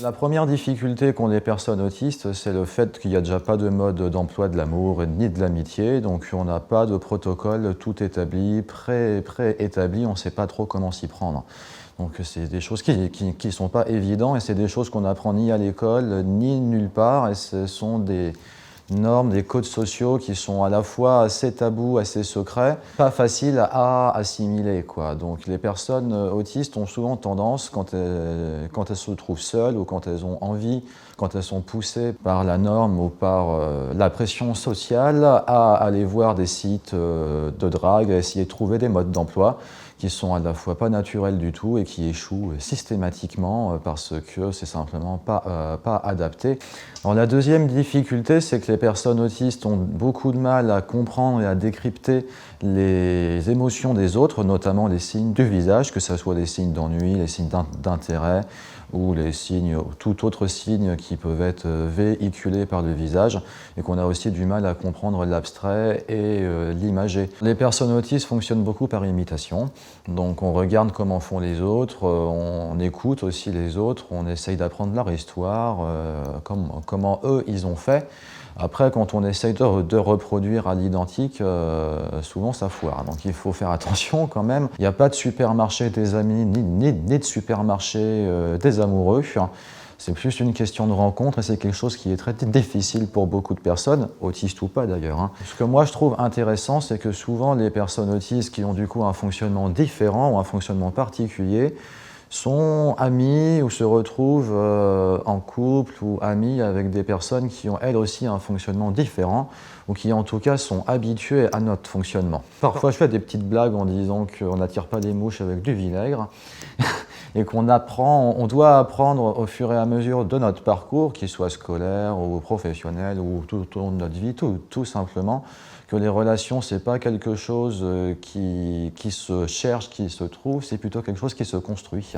La première difficulté qu'ont les personnes autistes, c'est le fait qu'il n'y a déjà pas de mode d'emploi de l'amour ni de l'amitié, donc on n'a pas de protocole tout établi, pré-établi, on ne sait pas trop comment s'y prendre. Donc c'est des choses qui ne sont pas évidentes et c'est des choses qu'on n'apprend ni à l'école ni nulle part et ce sont des normes, des codes sociaux qui sont à la fois assez tabous, assez secrets, pas faciles à assimiler, quoi. Donc les personnes autistes ont souvent tendance, quand elles se trouvent seules ou quand elles ont envie, quand elles sont poussées par la norme ou par la pression sociale, à aller voir des sites de drague, à essayer de trouver des modes d'emploi qui sont à la fois pas naturels du tout et qui échouent systématiquement parce que c'est simplement pas adapté. Alors, la deuxième difficulté, c'est que les personnes autistes ont beaucoup de mal à comprendre et à décrypter les émotions des autres, notamment les signes du visage, que ce soit les signes d'ennui, les signes d'intérêt ou les signes, tout autre signe qui peuvent être véhiculés par le visage et qu'on a aussi du mal à comprendre l'abstrait et l'imagé. Les personnes autistes fonctionnent beaucoup par imitation, donc on regarde comment font les autres, on écoute aussi les autres, on essaye d'apprendre leur histoire, comment eux ils ont fait. Après, quand on essaye de reproduire à l'identique, souvent ça foire. Donc il faut faire attention quand même. Il n'y a pas de supermarché des amis, ni de supermarché des amoureux. C'est plus une question de rencontre et c'est quelque chose qui est très difficile pour beaucoup de personnes, autistes ou pas d'ailleurs. Ce que moi je trouve intéressant, c'est que souvent les personnes autistes qui ont du coup un fonctionnement différent ou un fonctionnement particulier, sont amis ou se retrouvent en couple ou amis avec des personnes qui ont elles aussi un fonctionnement différent ou qui en tout cas sont habituées à notre fonctionnement. Parfois je fais des petites blagues en disant qu'on n'attire pas les mouches avec du vinaigre et on doit apprendre au fur et à mesure de notre parcours, qu'il soit scolaire ou professionnel ou tout au long de notre vie, tout simplement, que les relations, c'est pas quelque chose qui se cherche, qui se trouve, c'est plutôt quelque chose qui se construit.